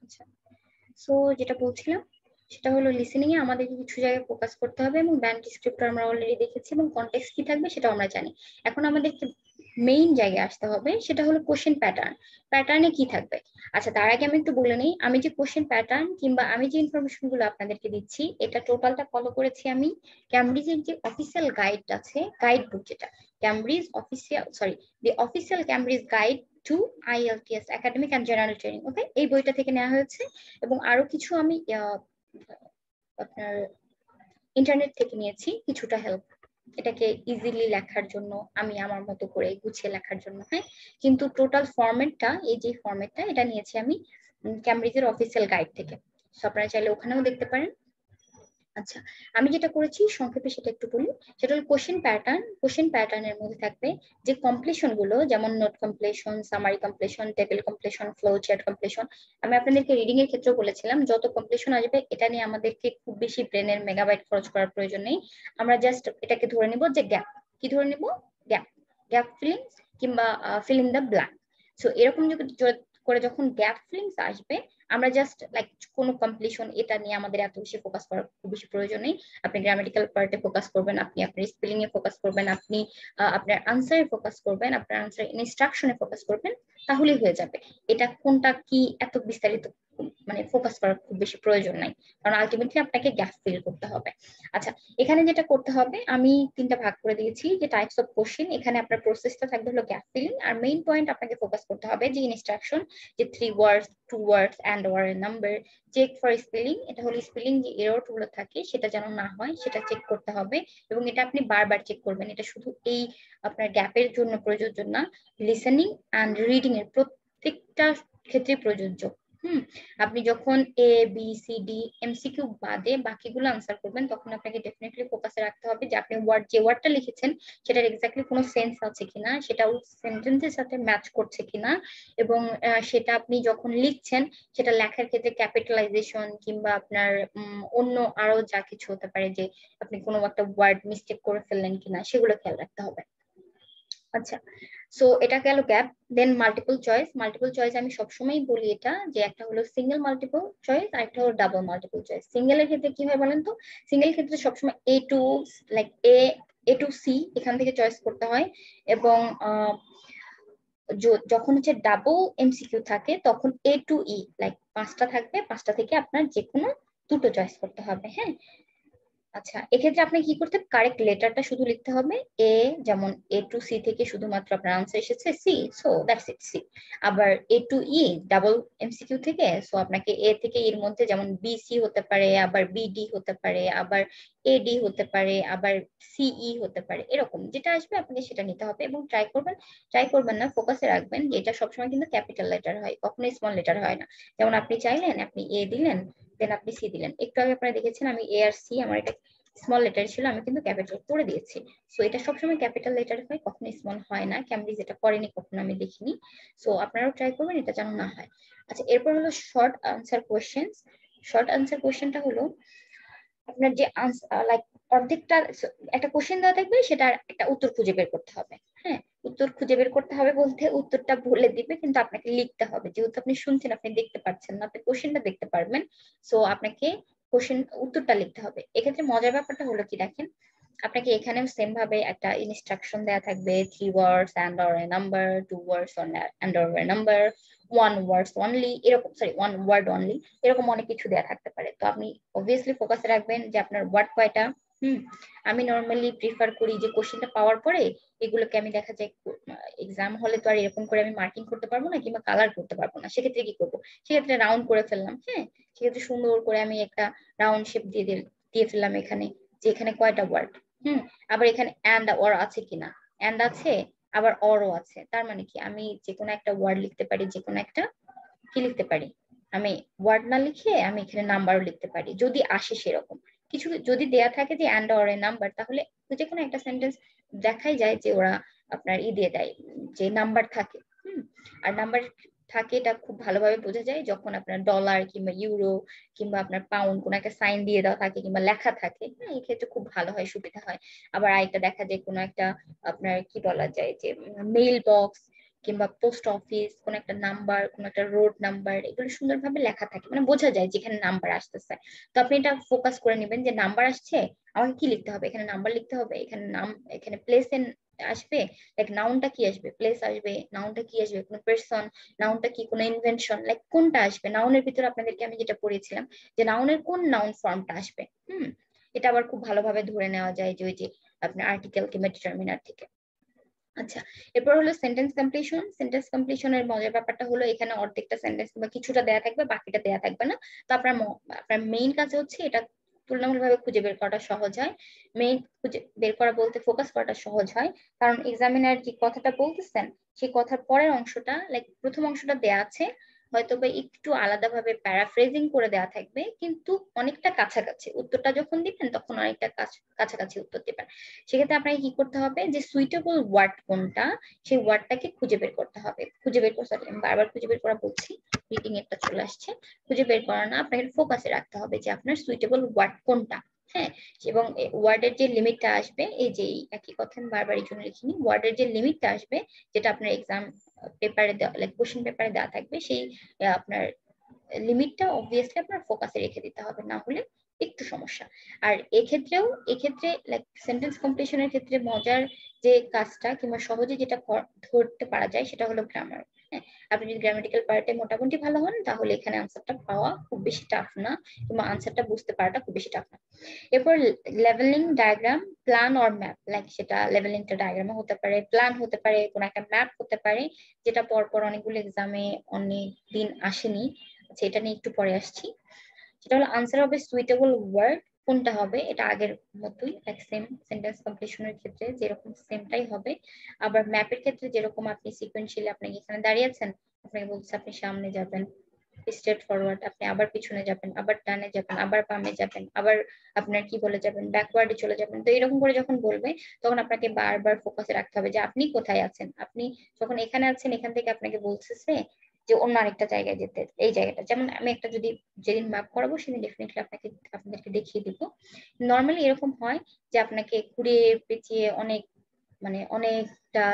আচ্ছা, সো যেটা বলছিলাম সেটা হলো লিসেনিং এ আমাদেরকে কিছু জায়গায় ফোকাস করতে হবে, এবং ব্যান্ড ডিসক্রিপ্টর আমরা অলরেডি দেখেছি এবং কনটেক্সট কি থাকবে সেটাও আমরা জানি। এখন আমাদেরকে মেইন জায়গায় আসতে হবে, সেটা হলো কোশ্চেন প্যাটার্ন। প্যাটার্নে কি থাকবে? আচ্ছা, তার আগে আমি একটু বলে নেই, আমি যে কোশ্চেন প্যাটার্ন কিংবা আমি যে ইনফরমেশন গুলো আপনাদেরকে দিচ্ছি, এটা টোটালটা ফলো করেছি আমি ক্যামব্রিজের যে অফিসিয়াল গাইড আছে, গাইড বুক, যেটা Cambridge official, sorry, the official Cambridge guide to IELTS academic and general training, okay, এই বইটা থেকে নেওয়া হয়েছে। এবং আরো কিছু আমি আপনার ইন্টারনেট থেকে নিয়েছি কিছুটা হেল্প, এটাকে ইজিলি লেখার জন্য, আমি আমার মতো করে গুছিয়ে লেখার জন্য, হ্যাঁ। কিন্তু টোটাল ফরম্যাটটা, এই যে ফরম্যাটটা, এটা নিয়েছি আমি ক্যামব্রিজের অফিসিয়াল গাইড থেকে। সো আপনারা চাইলে ওখানেও দেখতে পারেন। আচ্ছা, আমি যেটা করেছি সংক্ষেপে সেটা একটু বলি। সেটা হলো কোশ্চেন প্যাটার্ন। কোশ্চেন প্যাটার্নের মধ্যে থাকবে যে কমপ্লিশন গুলো, যেমন note completion, summary completion, table completion, flow chart completion. আমি আপনাদেরকে রিডিং এর ক্ষেত্রে বলেছিলাম যত কমপ্লিশন আসবে এটা নিয়ে আমাদেরকে খুব বেশি ব্রেনের মেগাবাইট খরচ করার প্রয়োজন নেই। আমরা জাস্ট এটাকে ধরে নিব যে গ্যাপ, কি ধরে নিব? গ্যাপ, গ্যাপ ফিলিংস কিংবা fill in the blank. So এরকম করে যখন গ্যাপ ফিলিংস আসবে, আমরা জাস্ট লাইক কোনো কমপ্লিশন, এটা নিয়ে আমাদের এত বেশি ফোকাস করার খুব বেশি প্রয়োজন নেই। আপনি গ্রামাটিক্যাল পার্টে ফোকাস করবেন, আপনি আপনার স্পেলিং এ ফোকাস করবেন, আপনি আপনার আনসারে ফোকাস করবেন, আপনার আনসার ইনস্ট্রাকশনে ফোকাস করবেন, তাহলেই হয়ে যাবে। এটা কোনটা কি এত বিস্তারিত মানে ফোকাস করার খুব বেশি প্রয়োজন নাই, কারণ আলটিমেটলি আপনাকে গ্যাপ ফিল করতে হবে। আচ্ছা, এখানে যেটা করতে হবে, আমি তিনটা ভাগ করে দিয়েছি যে টাইপস অফ কোশ্চেন। এখানে আপনার প্রসেসটা থাকবে হলো গ্যাপ ফিলিং, আর মেইন পয়েন্ট আপনাকে ফোকাস করতে হবে যে ইনস্ট্রাকশন, যে 3 words, 2 words, and or a number. Check for spelling, এটা হলো স্পেলিং যে এরর গুলো থাকে সেটা যেন না হয় সেটা চেক করতে হবে, এবং এটা আপনি বারবার চেক করবেন। এটা শুধু এই আপনার গ্যাপের জন্য প্রযোজ্য না, লিসেনিং এন্ড রিডিং এর প্রত্যেকটা ক্ষেত্রে প্রযোজ্য। আপনি যখন ABCD MCQ বাদে বাকিগুলো আনসার করবেন, তখন আপনাকে ডেফিনেটলি ফোকাসে রাখতে হবে যে আপনি যে ওয়ার্ডটা লিখেছেন সেটার এক্স্যাক্টলি কোনো সেন্স আছে কিনা, সেটা সেন্টেন্সের সাথে ম্যাচ করছে কিনা, এবং সেটা আপনি যখন লিখছেন সেটা লেখার ক্ষেত্রে ক্যাপিটালাইজেশন কিংবা আপনার অন্য আরো যা কিছু হতে পারে, যে আপনি কোনো একটা ওয়ার্ড মিস্টেক করে ফেললেন কিনা, সেগুলো খেয়াল রাখতে হবে। আচ্ছা, সো এটা গেল গ্যাপ। দেন মাল্টিপল চয়েস। মাল্টিপল চয়েস আমি সবসময় বলি এটা, যে একটা হলো সিঙ্গেল মাল্টিপল চয়েস আর একটা হলো ডাবল মাল্টিপল চয়েস। সিঙ্গেল এর ক্ষেত্রে কি হয় বলেন তো? সিঙ্গেল ক্ষেত্রে সবসময় A to, like A to C এখান থেকে চয়েস করতে হয়, এবং যখন হচ্ছে ডাবল MCQ থাকে তখন A to E, লাইক 5টা থাকবে, 5টা থেকে আপনার যে কোনো দুটো চয়েস করতে হবে, হ্যাঁ। আচ্ছা, এক্ষেত্রে আপনি কি করতে, কারেক্ট লেটারটা শুধু লিখতে হবে। এ, যেমন A to C থেকে শুধুমাত্র আপনার আনসার এসেছে C, so that's it, C। আবার A to E double MCQ থেকে, সো আপনাকে A থেকে এর মধ্যে যেমন BC হতে পারে, আবার BD হতে পারে, আবার AD হতে পারে, আবার CE হতে পারে, এরকম যেটা আসবে আপনাকে সেটা নিতে হবে। এবং ট্রাই করবেন না, ফোকাসে রাখবেন যে এটা সবসময় কিন্তু ক্যাপিটাল লেটার হয়, কখনোই স্মল লেটার হয় না। যেমন আপনি চাইলেন আপনি A দিলেন, দেন আপনি C দিলেন। একটু আগে আপনারা দেখেছেন আমি A আর C, আমার এটা স্মল লেটার ছিল, আমি কিন্তু ক্যাপিটাল করে দিয়েছি। সো এটা সবসময় ক্যাপিটাল লেটার হয়, কখনো স্মল হয় না। ক্যামব্রিজ এটা করেনি কখনো, আমি দেখিনি। সো আপনারাও ট্রাই করবেন এটা যেন না হয়। আচ্ছা, এরপর হলো short answer question. Short answer কোয়েশ্চেনটা হলো আপনার যে লাইক অর্ধেকটা একটা কোশ্চেন দেওয়া থাকবে, সেটার একটা উত্তর খুঁজে বের করতে হবে, হ্যাঁ। উত্তর খুঁজে বের করতে হবে বলতে উত্তরটা বলে দিবে, কিন্তু আপনাকে লিখতে হবে। যেহেতু আপনি শুনছেন, আপনি দেখতে পাচ্ছেন না, আপনি কোশ্চেনটা দেখতে পারবেন, সো আপনাকে কোশ্চেন উত্তরটা লিখতে হবে। এক্ষেত্রে মজার ব্যাপারটা হলো কি দেখেন, আপনাকে এখানেও সেম ভাবে একটা ইনস্ট্রাকশন দেয়া থাকবে, 3 words and or a number, 2 words and or a number, 1 words only, এরকম, সরি 1 ওয়ার্ড অনলি, এরকম অনেক কিছু দেয়া থাকতে পারে। তো আপনি অবভিয়াসলি ফোকাসে রাখবেন যে আপনার ওয়ার্ড কয়টা। আমি নর্মালি প্রিফার করি যে কোশ্চেনটা পাওয়ার পরে এগুলোকে আমি দেখা যায়, এক্সাম হলে তো আর এরকম করে আমি মার্কিং করতে পারবো না কিংবা কালার করতে পারবো না। সেক্ষেত্রে কি করবো, সেক্ষেত্রে রাউন্ড করে ফেললাম, হ্যাঁ। সেক্ষেত্রে সুন্দর করে আমি একটা রাউন্ড শেপ দিয়ে ফেললাম এখানে, যে এখানে কয়টা ওয়ার্ড। আবার এখানে এন্ড অর আছে কিনা, এন্ড আছে, আবার অরও আছে। তার মানে কি, আমি যে কোনো একটা ওয়ার্ড লিখতে পারি, যে কোনো একটা কি লিখতে পারি, আমি ওয়ার্ড না লিখে আমি এখানে নাম্বারও লিখতে পারি যদি আসে সেরকম কিছু। যদি দেয়া থাকে যে এন্ড অর এ নাম্বার, তাহলে যে কোনো একটা সেন্টেন্স দেখাই যায় যে ওরা আপনার দিয়ে দেয় যে নাম্বার থাকে। আর নাম্বার থাকে, এটা খুব ভালোভাবে বোঝা যায় যখন আপনার ডলার কিংবা ইউরো কিংবা আপনার পাউন্ড কোনো একটা সাইন দিয়ে দেওয়া থাকে কিংবা লেখা থাকে, হ্যাঁ, এই ক্ষেত্রে খুব ভালো হয়, সুবিধা হয়। আবার আরেকটা দেখা যায় কোনো একটা আপনার কি বলা যায় যে মেইল বক্স কিংবা পোস্ট অফিস, কোন একটা নাম্বার, কোন একটা রোড নাম্বার, এগুলো সুন্দরভাবে লেখা থাকে, মানে বোঝা যায় যেখানে নাম্বার আসতেছে। তো আপনি এটা ফোকাস করে নেবেন যে নাম্বার আসছে, আমাকে কি লিখতে হবে, এখানে নাম্বার লিখতে হবে, এখানে নাম, এখানে প্লেস এন আসবে, লাইক নাউনটা কি আসবে, প্লেস আসবে, নাউনটা কি আসবে, কোনো পারসন, নাউনটা কি কোনো ইনভেনশন, লাইক কোনটা আসবে। নাউনের ভিতরে আপনাদেরকে আমি যেটা পড়িয়েছিলাম যে নাউনের কোন নাউন ফর্মটা আসবে। এটা আবার খুব ভালোভাবে ধরে নেওয়া যায় যে ওই যে আপনার আর্টিকেল কিংবা ডিটারমিনার থেকে। আচ্ছা, এরপর হলো সেন্টেন্স কমপ্লিশন। সেন্টেন্স কমপ্লিশনের মজার ব্যাপারটা হলো এখানে অর্ধেকটা সেন্টেন্স কিংবা কিছুটা দেয়া থাকবে, বাকিটা দেয়া থাকবে না। তো আপনার মেইন কাজ হচ্ছে এটা তুলনামূলকভাবে খুঁজে বের করাটা সহজ হয়। মেইন খুঁজে বের করা বলতে ফোকাস করাটা সহজ হয়, কারণ এক্সামিনার যে কথাটা বলতেছেন সেই কথার পরের অংশটা, লাইক প্রথম অংশটা দেয়া আছে, হয়তো বা একটু আলাদাভাবে প্যারাফ্রেজিং করে দেওয়া থাকবে, কিন্তু অনেকটা কাছাকাছি। উত্তরটা যখন দিবেন তখন অনেকটা কাছাকাছি উত্তর দিবেন। সেক্ষেত্রে আপনাকে কি করতে হবে, যে সুইটেবল ওয়ার্ড কোনটা, সেই ওয়ার্ডটাকে খুঁজে বের করতে হবে। খুঁজে বের করতে হবে, বারবার খুঁজে বের করা বলছি, রিডিং এরটা চলে আসছে। খুঁজে বের করা না, আপনাকে ফোকাসে রাখতে হবে যে আপনার সুইটেবল ওয়ার্ড কোনটা। হ্যাঁ, এবং ওয়ার্ডের যে লিমিটটা আসবে, এই যে একই কথা আমি বারবার এই জন্য লিখিনি, ওয়ার্ডের যে লিমিটটা আসবে যেটা আপনার এক্সাম পেপারে লাইক কোশ্চেন পেপারে দেওয়া থাকবে, সেই আপনার লিমিটটা অবভিয়াসলি আপনার ফোকাসে রেখে দিতে হবে, না হলে একটু সমস্যা। আর এক্ষেত্রে লাইক সেন্টেন্স কমপ্লিশনের ক্ষেত্রে মজার যে কাজটা কিংবা সহজে যেটা ধরতে পারা যায় সেটা হলো গ্রামার। হ্যাঁ, আপনি যদি গ্রামাটিক্যাল পার্টে মোটামুটি ভালো হন তাহলে এখানে আনসারটা পাওয়া খুব বেশি টাফ না, কিংবা আনসারটা বুঝতে পারাটা খুব বেশি টাফ না। এরপর লেভেলিং diagram, plan or map, like সেটা লেভেলিংটা ডায়াগ্রামে হতে পারে, প্ল্যান হতে পারে, কোন একটা ম্যাপ হতে পারে, যেটা পরপর অনেকগুলো এক্সামে অনেক দিন আসেনি। আচ্ছা, এটা নিয়ে একটু পরে আসছি। সেটা হলো আনসার হবে সুইটেবল ওয়ার্ড কোনটা হবে, এটা আগের মতোই এক সেম, সেন্টেন্স কমপ্লিশনের ক্ষেত্রে যেরকম সেমটাই হবে। আবার ম্যাপের ক্ষেত্রে যেরকম আপনি সিকোয়েন্সিয়ালি আপনি এখানে দাঁড়িয়ে আছেন, আপনাকে বলছে আপনি সামনে যাবেন, স্ট্রেট ফরওয়ার্ড, আপনি আবার পিছনে যাবেন, আবার ডানে যাবেন, আবার বামে যাবেন, আবার আপনার কি বলে যাবেন, ব্যাকওয়ার্ডে চলে যাবেন। তো এরকম করে যখন বলবে তখন আপনাকে বারবার ফোকাসে রাখতে হবে যে আপনি কোথায় আছেন। আপনি যখন এখানে আছেন, এখান থেকে আপনাকে বলতেছে যে অন্য আরেকটা জায়গায় যেতে, এই জায়গাটা যেমন আমি একটা যদি যেদিন ম্যাপ করাবো সেদিন ডেফিনেটলি আপনাদেরকে দেখিয়ে দিব। নর্মালি এরকম হয় যে আপনাকে ঘুরিয়ে পেঁচিয়ে অনেক, মানে অনেকটা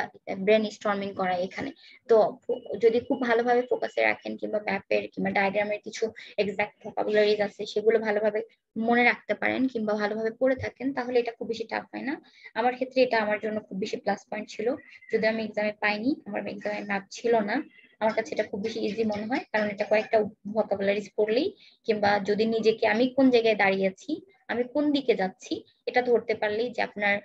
ব্রেন স্টর্মিং করা এখানে। তো যদি খুব ভালোভাবে ফোকাসে রাখেন, কিংবা ম্যাপের কিংবা ডায়াগ্রামের কিছু এক্সাক্ট ভোকাবুলারিজ আছে সেগুলো ভালোভাবে মনে রাখতে পারেন কিংবা ভালোভাবে পড়ে থাকেন, তাহলে এটা খুব বেশি টাফ হয় না। আমার ক্ষেত্রে এটা আমার জন্য খুব বেশি প্লাস পয়েন্ট ছিল। যদি আমি এক্সামে পাইনি, আমার এক্সামে ম্যাপ ছিল না, আমার কাছে এটা খুব বেশি ইজি মনে হয়, কারণ এটা কয়েকটা ভোকাবুলারিজ পড়লেই, কিংবা যদি নিজেকে আমি কোন জায়গায় দাঁড়িয়েছি, আমি কোন দিকে যাচ্ছি, এটা ধরতে পারলেই যে আপনার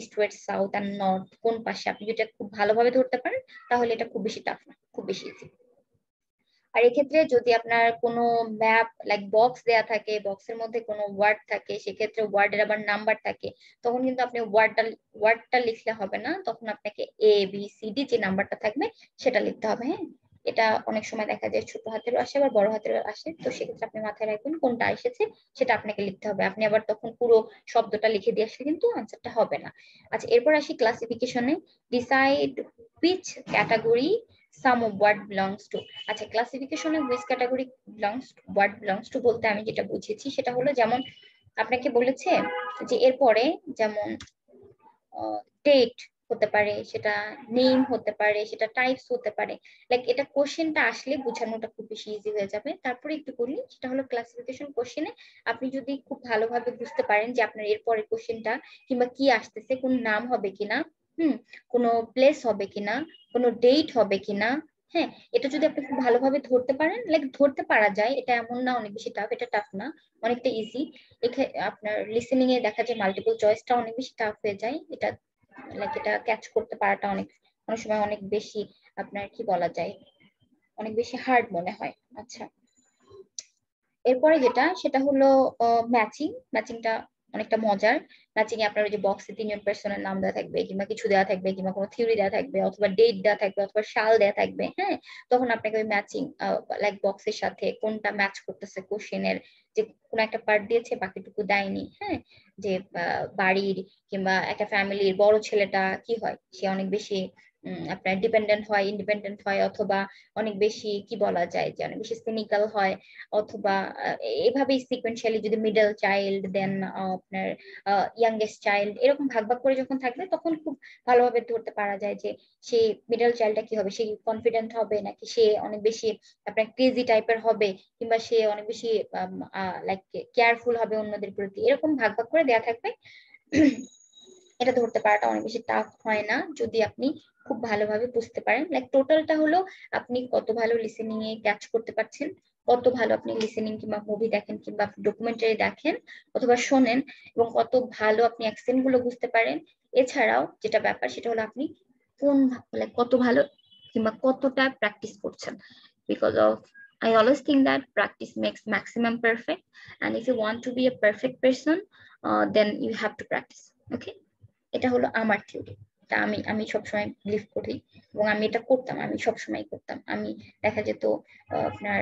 east West south and north কোন পাশে, আপনি যেটা খুব ভালোভাবে ধরতে পারেন তাহলে এটা খুব বেশি টাফ না, খুব বেশি ইজি। আর এক্ষেত্রে যদি আপনার কোনো ম্যাপ লাইক বক্স দেয়া থাকে, বক্সের মধ্যে কোনো ওয়ার্ড থাকে, সেক্ষেত্রে ওয়ার্ডের আবার নাম্বার থাকে, তখন কিন্তু আপনি ওয়ার্ডটা লিখলে হবে না, তখন আপনাকে ABCD যে নাম্বারটা থাকবে সেটা লিখতে হবে। হ্যাঁ, এটা অনেক সময় দেখা যায় ছোট হাতেরও আসে আবার বড় হাতেরও আসে, তো সেক্ষেত্রে আপনি মাথায় রাখবেন কোনটা এসেছে সেটা আপনাকে লিখতে হবে। আপনি আবার তখন পুরো শব্দটা লিখে দিয়ে আসলে কিন্তু আনসারটা হবে না। আচ্ছা, এরপর আসি ক্লাসিফিকেশনে। Decide which category some of word belongs to. আচ্ছা, ক্লাসিফিকেশনে which category word belongs to বলতে আমি যেটা বুঝেছি সেটা হলো, যেমন আপনাকে বলেছে যে এরপরে যেমন ডেট হতে পারে, সেটা নেম হতে পারে, সেটা টাইপস হতে পারে, লাইক এটা কোশ্চেনটা আসলে বোঝানোটা খুব বেশি ইজি হয়ে যাবে। তারপরে একটু বলি, সেটা হলো ক্লাসিফিকেশন কোশ্চেনে আপনি যদি খুব ভালোভাবে বুঝতে পারেন যে আপনার এরপরে কোশ্চেনটা কিংবা কি আসতেছে, কোন নাম হবে কিনা, কোনো প্লেস হবে কিনা, কোনো ডেট হবে কিনা, হ্যাঁ, এটা যদি আপনি খুব ভালোভাবে ধরতে পারেন, লাইক ধরতে পারা যায়, এটা এমন না অনেক বেশি টাফ, এটা টাফ না, অনেকটা ইজি। এখানে আপনার লিসেনিং এ দেখা যায় মাল্টিপল চয়েসটা অনেক বেশি টাফ হয়ে যায়, এটা লাইক এটা ক্যাচ করতে পারাটা অনেক সময় অনেক বেশি আপনার কি বলা যায়, অনেক বেশি হার্ড মনে হয়। আচ্ছা, এরপরে যেটা সেটা হলো ম্যাচিং। ম্যাচিংটা অনেকটা মজার। ম্যাচিং এ আপনার ওই যে বক্সে তিনজন পার্সনের নাম দেওয়া থাকবে, কিংবা কিছু দেওয়া থাকবে, কিংবা কোনো থিওরি দেওয়া থাকবে, অথবা ডেট দেওয়া থাকবে, অথবা সাল দেওয়া থাকবে। হ্যাঁ, তখন আপনাকে ওই ম্যাচিং লাইক বক্সের সাথে কোনটা ম্যাচ করতেছে কোশ্চেনের, যে কোন একটা পার্ট দিয়েছে বাকিটুকু দেয়নি। হ্যাঁ, যে বাড়ির কিংবা একটা ফ্যামিলির বড় ছেলেটা কি হয়, সে অনেক বেশি আপনার ডিপেন্ডেন্ট হয়, ইন্ডিপেন্ডেন্ট হয়, অথবা অনেক বেশি কি বলা যায় যে অনেক বেশি সিনিক্যাল হয়, অথবা এভাবেই সিকোয়েন্সিয়ালি যদি মিডল চাইল্ড, দেন আপনার ইয়াংগেস্ট চাইল্ড, এরকম ভাগ ভাগ করে যখন থাকবে তখন খুব ভালোভাবে ধরতে পারা যায় যে সেই মিডল চাইল্ডটা কি হবে, সে কনফিডেন্ট হবে নাকি সে অনেক বেশি আপনার ক্রেজি টাইপের হবে, কিংবা সে অনেক বেশি লাইক কেয়ারফুল হবে অন্যদের প্রতি, এরকম ভাগ ভাগ করে দেয়া থাকবে। এটা ধরতে পারাটা অনেক বেশি টাফ হয় না যদি আপনি খুব ভালোভাবে বুঝতে পারেন। লাইক টোটালটা হলো আপনি কত ভালো লিসেনিং এ ক্যাচ করতে পারছেন, কত ভালো আপনি লিসেনিং কিংবা মুভি দেখেন কিংবা ডকুমেন্টারি দেখেন অথবা শোনেন, এবং কত ভালো আপনি অ্যাকসেন্ট গুলো বুঝতে পারেন। এছাড়াও যেটা ব্যাপার সেটা হলো আপনি কোন লাইক কত ভালো কিংবা কতটা প্র্যাকটিস করছেন। Because of I always think that practice makes maximum perfect, and if you want to be a perfect person, then you have to practice. Okay, এটা হলো আমার থিওরি। তা আমি আমি সবসময় বিলিভ করি এবং আমি এটা করতাম, আমি সবসময় করতাম। আমি দেখা যেত আপনার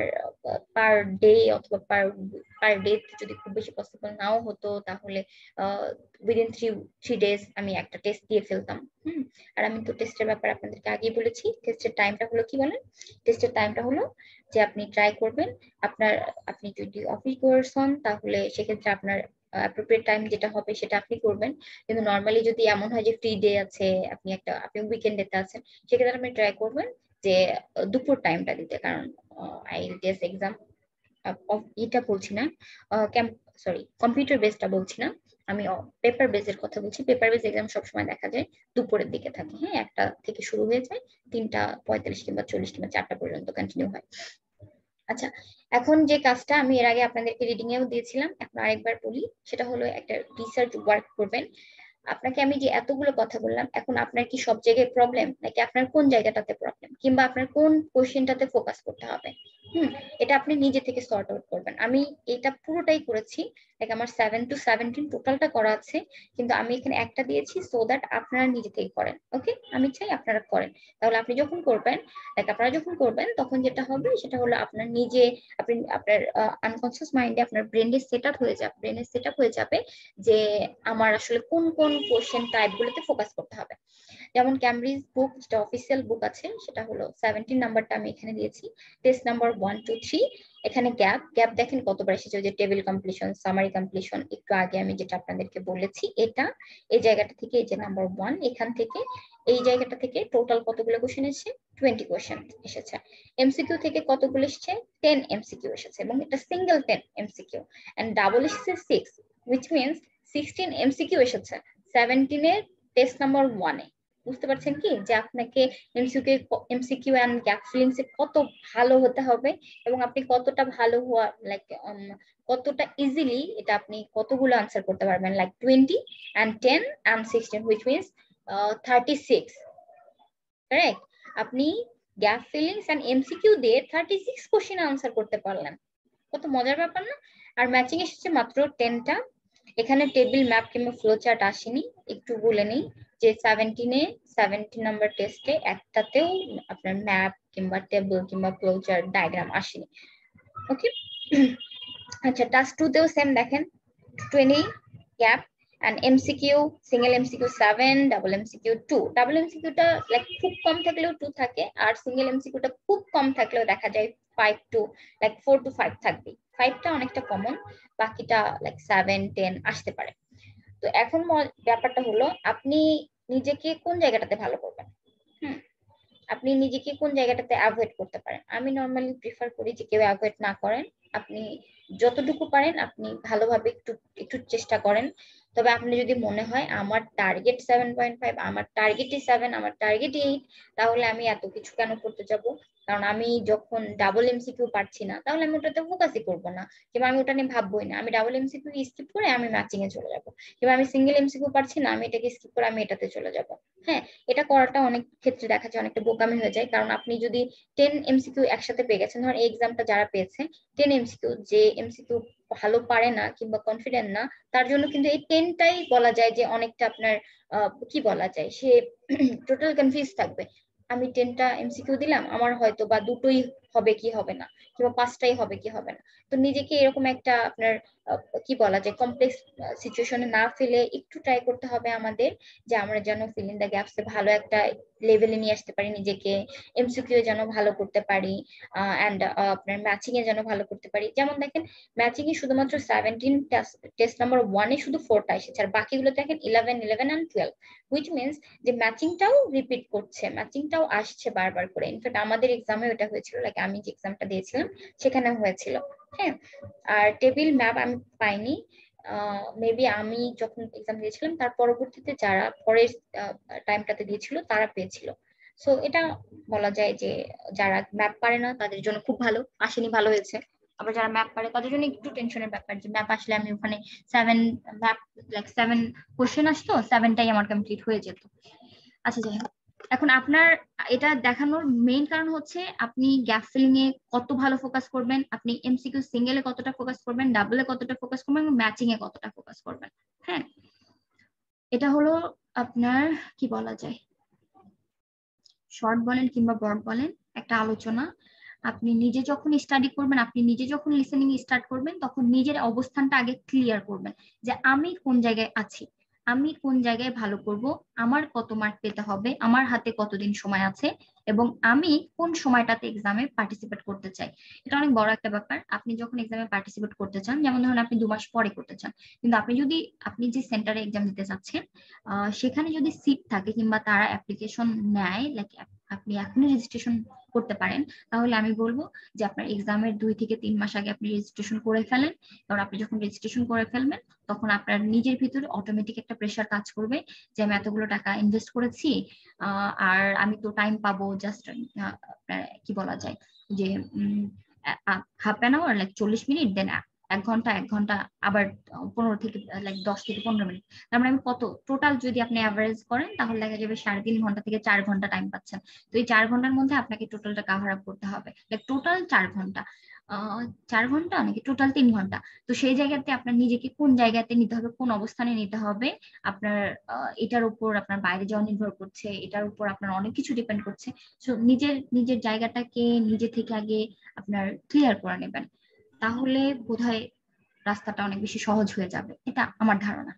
পার ডে অথবা পার ডে যদি খুব বেশি পসিবল নাও হতো, তাহলে উইদিন থ্রি ডেজ আমি একটা টেস্ট দিয়ে ফেলতাম। আর আমি তো টেস্টের ব্যাপারে আপনাদেরকে আগেই বলেছি। টেস্টের টাইমটা হলো কি বলেন, টেস্টের টাইমটা হলো যে আপনি ট্রাই করবেন, আপনি যদি অফিস গোয়ার্স হন তাহলে সেক্ষেত্রে আপনার অ্যাপ্রোপ্রিয়েট টাইম যেটা হবে সেটা আপনি করবেন। কিন্তু নর্মালি যদি এমন হয় যে ফ্রি ডে আছে, আপনি উইকেন্ডেতে আছেন, সেক্ষেত্রে আপনি ট্রাই করবেন যে দুপুর টাইমটা দিতে। কারণ আইএলটিএস এক্সাম এটা বলছি না, সরি কম্পিউটার বেসটা বলছি না, আমি পেপার বেসের কথা বলছি। পেপার বেস এক্সাম সবসময় দেখা যায় দুপুরের দিকে থাকে। হ্যাঁ, 1টা থেকে শুরু হয়ে যায়, 3:45 কিংবা 40 কিংবা 4টা পর্যন্ত কন্টিনিউ হয়। আচ্ছা, এখন যে কাজটা আমি এর আগে আপনাদেরকে রিডিং এও দিয়েছিলাম, এখন আরেকবার বলি, সেটা হলো একটা রিসার্চ ওয়ার্ক করবেন। আপনাকে আমি যে এতগুলো কথা বললাম, এখন আপনার কি সব জায়গায় প্রবলেম, নাকি আপনার কোন জায়গাটাতে প্রবলেম, কিংবা আপনার কোন কোশ্চেনটাতে ফোকাস করতে হবে, এটা আপনি নিজে থেকে সর্ট আউট করবেন। আমি এটা পুরোটাই করেছি, লাইক আমার 7 to 17 টোটালটা করা আছে, কিন্তু আমি এখানে একটা দিয়েছি সো দ্যাট আপনারা নিজে থেকে করেন। ওকে, আমি চাই আপনারা করেন। তাহলে আপনি যখন করবেন, লাইক আপনারা যখন করবেন, তখন যেটা হবে সেটা হলো আপনার নিজে আপনার আনকনসিয়াস মাইন্ডে আপনার ব্রেনে সেট আপ হয়ে যাবে যে আমার আসলে কোন কোন কোশ্চেন টাইপ গুলোতে ফোকাস করতে হবে। যেমন ক্যামব্রিজ বুক, যেটা অফিসিয়াল বুক আছে, সেটা হলো 17 নাম্বারটা আমি এখানে দিয়েছি, টেস্ট নাম্বার 1 2 3। এখানে গ্যাপ দেখেন কতবার এসেছে, যে টেবিল কমপ্লিশন, সামারি কমপ্লিশন, একটু আগে আমি যেটা আপনাদেরকে বলেছি, এটা এই জায়গাটা থেকে, এই যে নাম্বার 1, এখান থেকে এই জায়গাটা থেকে টোটাল কতগুলো কোশ্চেন এসেছে, 20 কোশ্চেন এসেছে। এমসিকিউ থেকে কতগুলো এসেছে, 10 এমসিকিউ এসেছে, এবং এটা সিঙ্গেল 10 এমসিকিউ, এন্ড ডাবল এসেছে 6, which means 16 এমসিকিউ এসেছে 17 এর টেস্ট নাম্বার 1 এ। বুঝতে পারছেন কি যে আপনাকে এমসিকিউ এন্ড গ্যাপ ফিলিংস এ কত ভালো হতে হবে, এবং আপনি কতটা ভালো হওয়া লাইক কতটা ইজিলি এটা আপনি কতগুলো আনসার করতে পারবেন, like 20 and 10 and 16, which means 36, correct? আপনি গ্যাপ ফিলিংস এন্ড এমসিকিউ দিয়ে 36 কোশ্চেন আনসার করতে পারলেন। কত মজার ব্যাপার না? আর ম্যাচিং এসেছে মাত্র 10টা। এখানে টেবিল ম্যাপ কিংবা ফ্লো চার্ট আসেনি। একটু বলে নেই যে 17 নাম্বার টেস্টে একটাতেও আপনার ম্যাপ কিংবা টেবিল কিংবা ফ্লো চার্ট ডায়াগ্রাম আসেনি। ওকে, আচ্ছা, টাস্ক 2 তেও সেম দেখেন, 20 গ্যাপ, and MCQ, single MCQ 7, double MCQ 2। Double এমসিকিউটা লাইক খুব কম থাকলেও 2 থাকে, আর সিঙ্গেল এমসিকিউটা খুব কম থাকলেও দেখা যায় 5 to লাইক 4 to 5 থাকবে। 5টা অনেকটা কমন, বাকিটা লাইক 7 10 আসতে পারে। তো এখন ব্যাপারটা হলো আপনি নিজেকে কোন জায়গাটাতে ভালো করবেন, আপনি নিজেকে কোন জায়গাটাতে অ্যাভয়েড করতে পারেন। আমি নর্মালি প্রিফার করি যে কেউ অ্যাভয়েড না করেন, আপনি যতটুকু পারেন আপনি ভালোভাবে একটু একটু চেষ্টা করেন। তবে আপনি যদি মনে হয় আমার টার্গেট 7.5, আমার টার্গেটই 7, আমার টার্গেট 8, তাহলে আমি এত কিছু কেন করতে যাব? কারণ আমি যখন ডাবল এমসিকিউ পারছি না, তাহলে আমি ওটাতে ফোকাসই করবো না, কিংবা আমি ওটা নিয়ে ভাববোই না। আমি ডাবল এমসিকিউ স্কিপ করে আমি ম্যাচিং এ চলে যাবো, কিংবা আমি সিঙ্গেল এমসিকিউ পারছি না, আমি এটাকে স্কিপ করে আমি এটাতে চলে যাব। হ্যাঁ, এটা করাটা অনেক ক্ষেত্রে দেখা যায় অনেকটা বোকামি হয়ে যায়। কারণ আপনি যদি 10 এমসিকিউ একসাথে পেয়ে গেছেন, ধর এই এক্সামটা যারা পেয়েছে 10 এমসিকিউ, যে এমসিকিউ ভালো পারে না কিংবা কনফিডেন্ট না, তার জন্য কিন্তু এই 10টাই বলা যায় যে অনেকটা আপনার কি বলা যায়, সে টোটাল কনফিউজ থাকবে। আমি 10টা এমসিকিউ দিলাম, আমার হয়তো বা দুটোই হবে কি হবে না, কিংবা 5টাই হবে কি হবে না। তো নিজেকে এরকম একটা আপনার কি বলা যায় কমপ্লেক্স সিচুয়েশনে না ফেলে একটু ট্রাই করতে হবে আমাদের, যে আমরা যেন ফিল ইন দ্য গ্যাপসে ভালো একটা লেভেলে নিয়ে আসতে পারি নিজেকে, এমসিকিউ যেন ভালো করতে পারি, অ্যান্ড আপনার ম্যাচিং এ যেন ভালো করতে পারি। যেমন দেখেন ম্যাচিং এ শুধুমাত্র 17 টেস্ট নাম্বার 1-এ শুধু 4টা এসেছে, আর বাকিগুলো দেখেন 11, 11 and 12, হুইচ মিনস যে ম্যাচিংটাও রিপিট করছে, ম্যাচিংটাও আসছে বারবার করে। ইনফ্যাক্ট আমাদের এক্সামে ওটা হয়েছিল, লাইক আমি যে এক্সামটা দিয়েছিলাম সেখানে হয়েছিল। হ্যাঁ, আর টেবিল ম্যাপ আমি পাইনি, মেবি আমি যখন এক্সাম দিয়েছিলাম তার পরবর্তীতে যারা পরের টাইমটাতে দিয়েছিল তারা পেয়েছিল। সো এটা বলা যায় যে যারা ম্যাপ পারে না তাদের জন্য খুব ভালো, আসেনি ভালো হয়েছে। আবার যারা ম্যাপ পারে তাদের জন্য একটু টেনশনের ব্যাপার, যে ম্যাপ আসলে আমি ওখানে 7 ম্যাপ, লাইক 7 কোশ্চেন আসতো, 7টাই আমার কমপ্লিট হয়ে যেত। আচ্ছা যাই হোক, এখন আপনার এটা দেখানোর মেইন কারণ হচ্ছে আপনি গ্যাপ ফিলিং এ কত ভালো ফোকাস করবেন, আপনি এমসিকিউ সিঙ্গেলে কতটা ফোকাস করবেন, ডাবলে কতটা ফোকাস করবেন, এবং ম্যাচিং এ কতটা ফোকাস করবেন। হ্যাঁ, এটা হলো আপনার কি বলা যায়, শর্ট বলেন কিংবা ব্রড বলেন, একটা আলোচনা। আপনি নিজে যখন স্টাডি করবেন, আপনি নিজে যখন লিসেনিং স্টার্ট করবেন, তখন নিজের অবস্থানটা আগে ক্লিয়ার করবেন, যে আমি কোন জায়গায় আছি, আমি কোন জায়গায় ভালো করব, আমার কত মার্ক পেতে হবে, আমার হাতে কতদিন সময় আছে, এবং আমি কোন সময়টাতে এক্সামে পার্টিসিপেট করতে চাই। এটা অনেক বড় একটা ব্যাপার। আপনি যখন এক্সামে পার্টিসিপেট করতে চান, যেমন ধরুন আপনি 2 মাস পরে করতে চান, কিন্তু আপনি যে সেন্টারে এক্সাম দিতে চাচ্ছেন সেখানে যদি সিট থাকে কিংবা তারা অ্যাপ্লিকেশন নেয়, লাইক আপনি এখনই রেজিস্ট্রেশন করতে পারেন, তাহলে আমি বলবো যে আপনার এক্সামের 2 থেকে 3 মাস আগে আপনি রেজিস্ট্রেশন করে ফেলেন। কারণ আপনি যখন রেজিস্ট্রেশন করে ফেলবেন তখন আপনার নিজের ভিতরে অটোমেটিক একটা প্রেশার কাজ করবে, যে আমি এতগুলো টাকা ইনভেস্ট করেছি, আর আমি তো টাইম পাবো জাস্ট কি বলা যায় যে half an hour, like 40 minute, then 1 ঘন্টা আবার 10 থেকে 15 মিনিট, তার মানে আমি কত টোটাল যদি আপনি অ্যাভারেজ করেন তাহলে দেখা যাবে 3.5 ঘন্টা থেকে 4 ঘন্টা টাইম পাচ্ছেন। তো এই 4 ঘন্টার মধ্যে আপনাকে টোটালটা কাভার আপ করতে হবে, লাইক টোটাল 4 ঘন্টা, 4 ঘন্টা নাকি টোটাল 3 ঘন্টা। তো সেই জায়গাতে আপনার নিজেকে কোন জায়গাতে নিতে হবে, কোন অবস্থানে নিতে হবে, আপনার এটার উপর আপনার বাইরে যাওয়া নির্ভর করছে, এটার উপর আপনার অনেক কিছু ডিপেন্ড করছে। সো নিজের নিজের জায়গাটাকে নিজে থেকে আগে আপনার ক্লিয়ার করে নেবেন, তাহলে বোধহয় রাস্তাটা অনেক বেশি সহজ হয়ে যাবে, এটা আমার ধারণা।